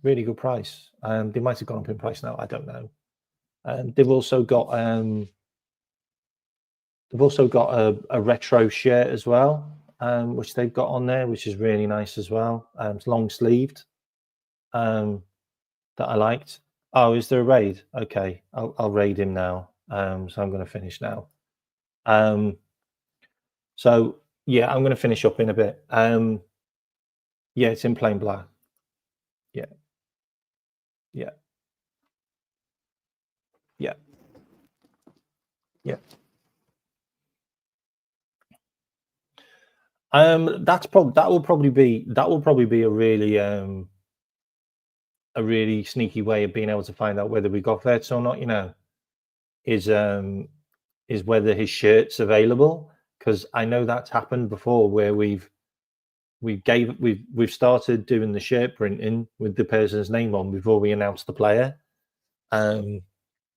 Really good price. They might have gone up in price now. I don't know. They've also got a retro shirt as well, which they've got on there, which is really nice as well. It's long sleeved. That I liked. Oh, is there a raid? Okay, I'll raid him now. So I'm going to finish now. So yeah, I'm going to finish up in a bit. Yeah, it's in plain black. Yeah. That will probably be a really sneaky way of being able to find out whether we got Wirtz or not. You know, is whether his shirt's available, because I know that's happened before where we've started doing the shirt printing with the person's name on before we announce the player,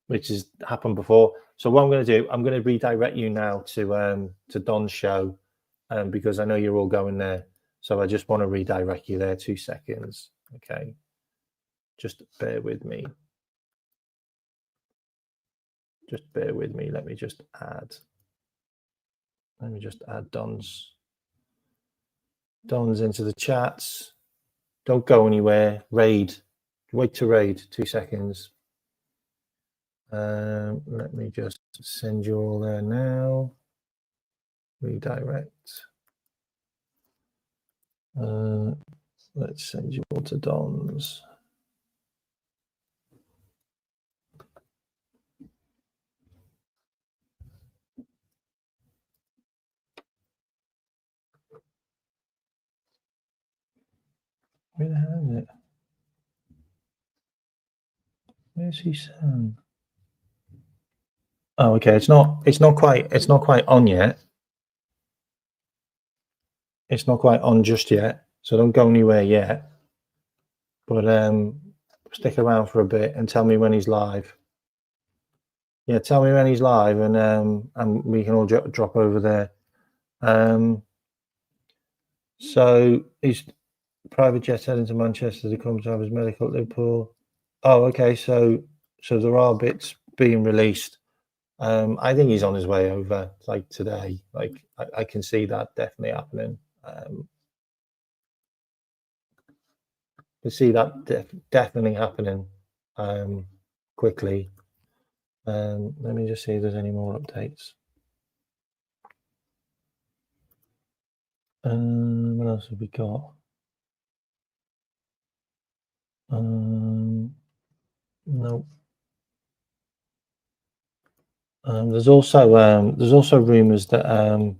which has happened before. So what I'm going to do, I'm going to redirect you now to Don's show, because I know you're all going there. So I just want to redirect you there. 2 seconds, okay? Just bear with me. Just bear with me. Let me just add Don's into the chats. Don't go anywhere. Raid. Wait to raid. 2 seconds. Let me just send you all there now. Redirect. Let's send you all to Don's. Where the hell is it? Where's he sound? Oh, okay. It's not quite on yet. It's not quite on just yet, so don't go anywhere yet. But stick around for a bit and tell me when he's live. Yeah, tell me when he's live, and we can all drop over there. So he's private jet heading to Manchester to come to have his medical at Liverpool. Oh, okay. So there are bits being released. I think he's on his way over, like today. Like I can see that definitely happening. I see that definitely happening quickly. Let me just see if there's any more updates. What else have we got? No. There's also rumours that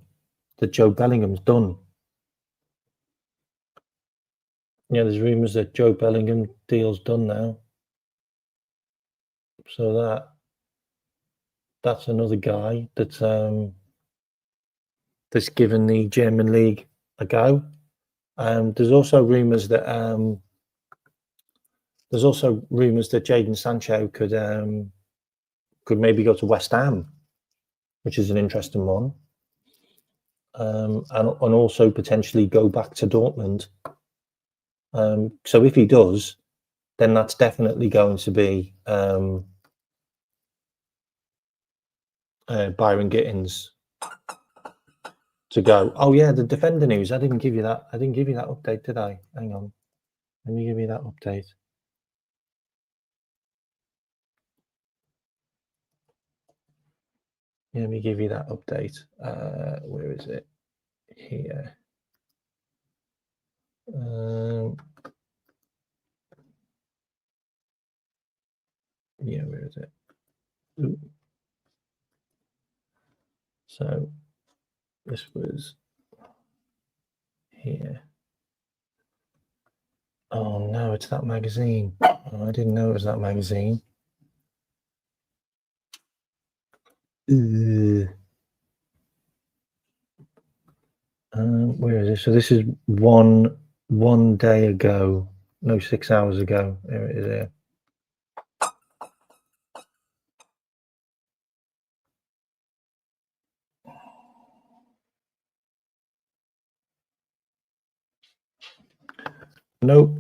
that Joe Bellingham's done. Yeah, there's rumours that Joe Bellingham deal's done now. So that's another guy that's given the German league a go. There's also rumours that Jadon Sancho could maybe go to West Ham, which is an interesting one, and also potentially go back to Dortmund. So if he does, then that's definitely going to be Byron Gittins to go. Oh yeah, the defender news. I didn't give you that update, did I? Hang on. Let me give you that update. Let me give you that update. Where is it? Here. Yeah, where is it? Ooh. So this was here. Oh no, it's that magazine. Oh, I didn't know it was that magazine. Where is it? So this is one day ago. No, 6 hours ago. There it is. There. Nope,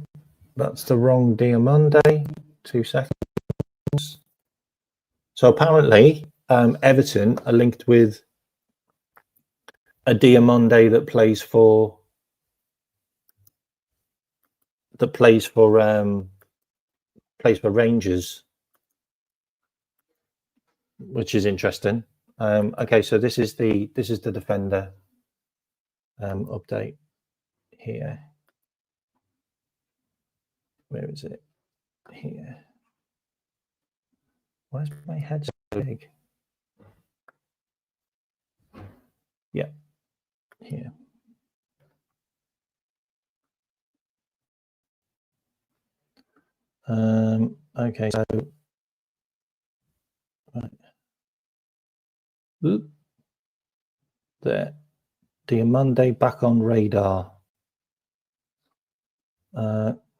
that's the wrong Diamande. 2 seconds. So apparently, Everton are linked with a Diamande that plays for Rangers, which is interesting. Okay, so this is the defender update here. Where is it? Here. Why is my head so big? Yeah, here. Okay, so right. Oop. There. Diamande back on radar.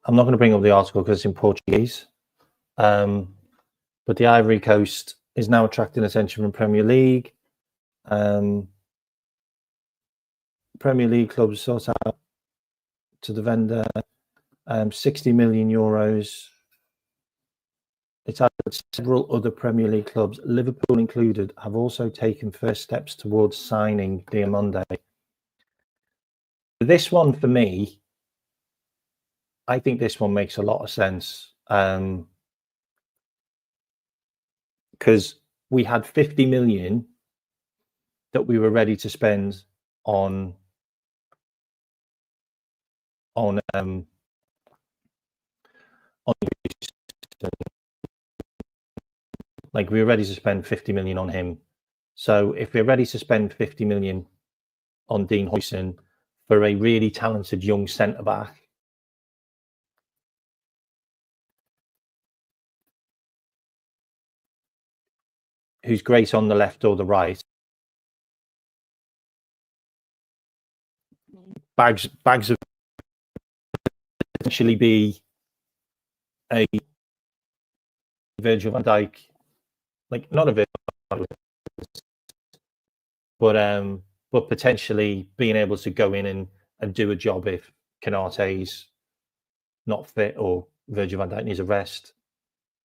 I'm not going to bring up the article because it's in Portuguese. But the Ivory Coast is now attracting attention from Premier League. Premier League clubs sought out to the vendor 60 million euros. It's added several other Premier League clubs, Liverpool included, have also taken first steps towards signing Diamande. This one, for me, I think this one makes a lot of sense. Because we had 50 million that we were ready to spend on like we were ready to spend 50 million on him. So if we're ready to spend 50 million on Dean Huijsen for a really talented young centre back, who's great on the left or the right, bags of potentially be a Virgil van Dijk, like not a Virgil, but potentially being able to go in and do a job if Canate's not fit or Virgil van Dijk needs a rest.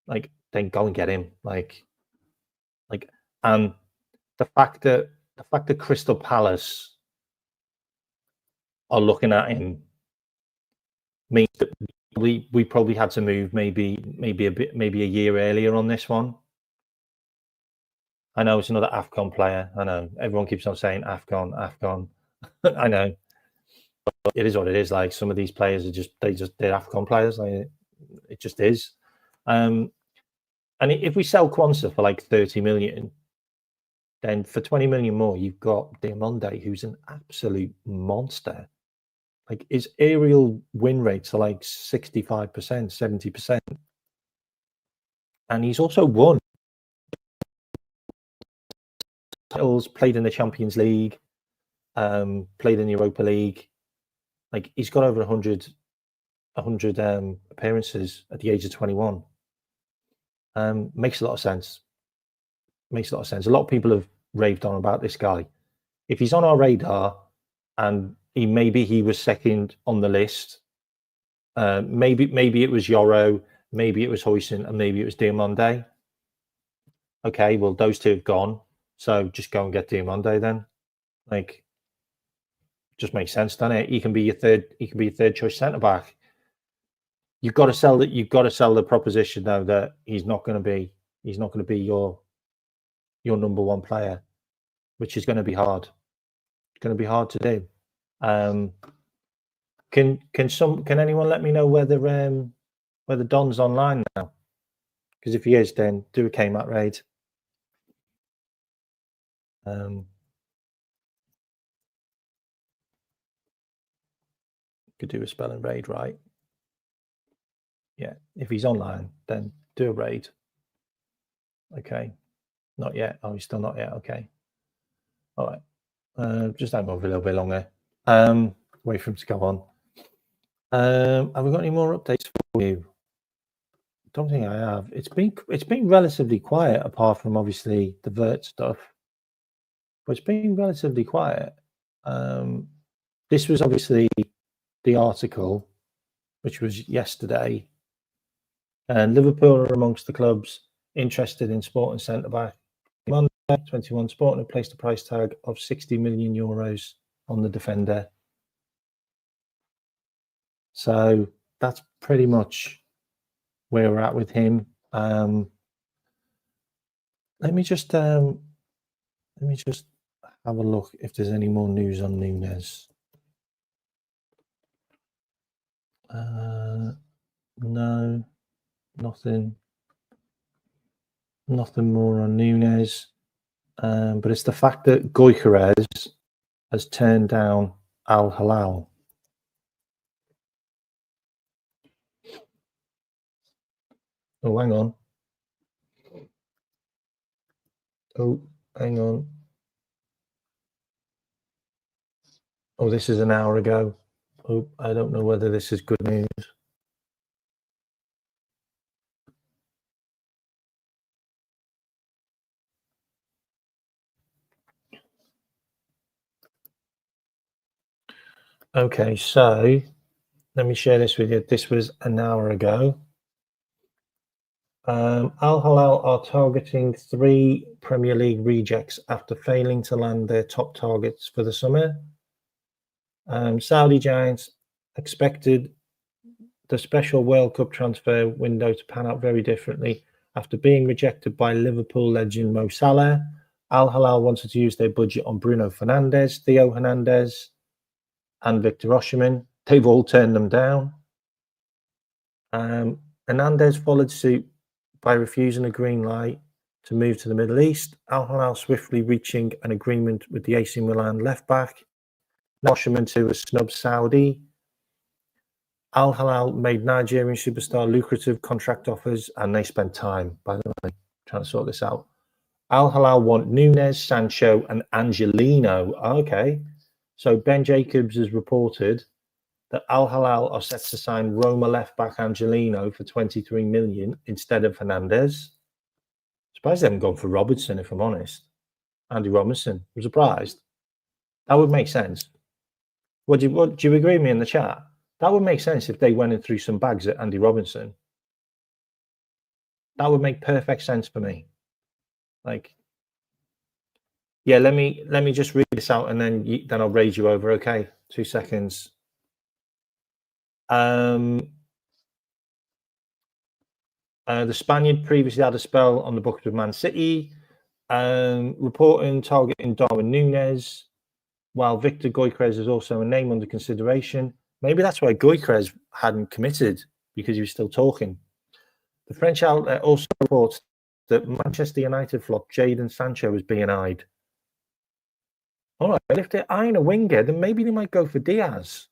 Like, then go and get him. Like, and the fact that Crystal Palace are looking at him means that we probably had to move maybe a year earlier on this one. I know it's another AFCON player. I know everyone keeps on saying AFCON. I know, but it is what it is. Like, some of these players are they're AFCON players. Like, It just is. And if we sell Kwanzaa for like 30 million, then for 20 million more, you've got Diamonde, who's an absolute monster. Like his aerial win rates are like 65%, 70%. And he's also won titles, played in the Champions League, played in the Europa League. Like he's got over 100 appearances at the age of 21. Makes a lot of sense. Makes a lot of sense. A lot of people have raved on about this guy. If he's on our radar and maybe he was second on the list, maybe it was Yoro, maybe it was Huijsen, and maybe it was Diamonde. Okay, well those two have gone, so just go and get Diamonde then. Like, just makes sense, doesn't it? He can be your third choice centre back. You've got to sell that. You've got to sell the proposition though that he's not going to be your number one player, which is going to be hard. It's going to be hard to do. Can anyone let me know whether Don's online now? Because if he is, then do a Kmat raid. Could do a spelling raid, right? Yeah, if he's online, then do a raid. Okay, not yet. Oh, he's still not yet. Okay, all right. Just hang on for a little bit longer. Wait for him to go on. Have we got any more updates for you? Don't think I have. It's been relatively quiet, apart from obviously the Wirtz stuff. But it's been relatively quiet. This was obviously the article, which was yesterday. And Liverpool are amongst the clubs interested in Sporting centre back. Monday, 21 Sporting have placed a price tag of 60 million euros on the defender. So that's pretty much where we're at with him. Let me just have a look if there's any more news on Nunez. No, nothing more on Nunez. But it's the fact that Kerkez has turned down Al Hilal. Oh, hang on. Oh, hang on. Oh, this is an hour ago. Oh, I don't know whether this is good news. Okay, so let me share this with you. This was an hour ago. Al Hilal are targeting 3 Premier League rejects after failing to land their top targets for the summer. Saudi Giants expected the special World Cup transfer window to pan out very differently after being rejected by Liverpool legend Mo Salah. Al Hilal wanted to use their budget on Bruno Fernandes, Theo Hernandez, and Victor Osimhen. They've all turned them down. Hernandez followed suit by refusing a green light to move to the Middle East. Al Hilal swiftly reaching an agreement with the AC Milan left back. Osimhen to a snub Saudi. Al Hilal made Nigerian superstar lucrative contract offers, and they spent time, by the way, trying to sort this out. Al Hilal want Nunez, Sancho, and Angelino. Okay, so Ben Jacobs has reported that Al Hilal are set to sign Roma left back Angelino for 23 million instead of Hernandez. Surprised they haven't gone for Robertson, if I'm honest. Andy Robinson. I'm surprised. That would make sense. Do you agree with me in the chat? That would make sense if they went in through some bags at Andy Robinson. That would make perfect sense for me. Like, yeah, let me just read this out and then I'll raise you over. Okay, 2 seconds. The Spaniard previously had a spell on the books with Man City, reporting targeting Darwin Nunez, while Victor Kerkez is also a name under consideration. Maybe that's why Kerkez hadn't committed, because he was still talking. The French outlet also reports that Manchester United flop Jadon Sancho is being eyed. All right, but if they're eyeing a winger, then maybe they might go for Diaz.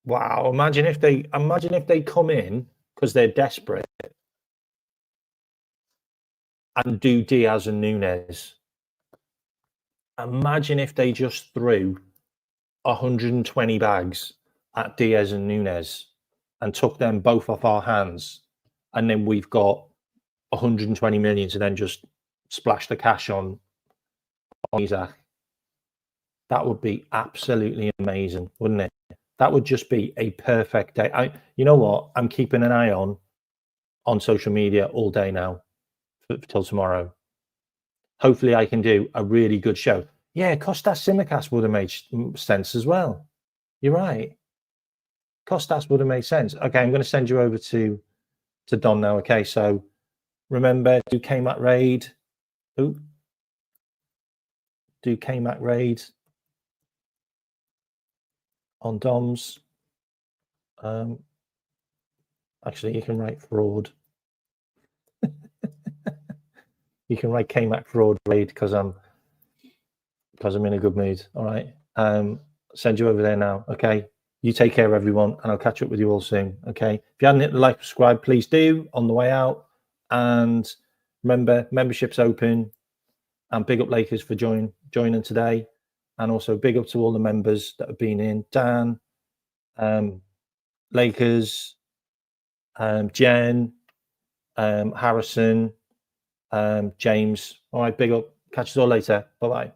Wow! Imagine if they come in because they're desperate and do Diaz and Nunez. Imagine if they just threw 120 bags at Diaz and Nunez and took them both off our hands, and then we've got 120 million to then just splash the cash on Isaac. That would be absolutely amazing, wouldn't it? That would just be a perfect day. You know what? I'm keeping an eye on social media all day now till tomorrow. Hopefully I can do a really good show. Yeah, Kostas Tsimikas would have made sense as well. You're right. Kostas would have made sense. Okay, I'm going to send you over to Don now. Okay, so remember, do KMAC raid. Ooh. Do KMAC raid on DOMs. Actually, you can write fraud. You can write KMAC fraud raid because I'm in a good mood. All right. Send you over there now. Okay. You take care, everyone, and I'll catch up with you all soon. Okay. If you haven't hit the like, subscribe, please do on the way out. And remember, membership's open. And big up Lakers for joining today. And also big up to all the members that have been in. Dan, Lakers, Jen, Harrison, James. All right, big up. Catch us all later. Bye-bye.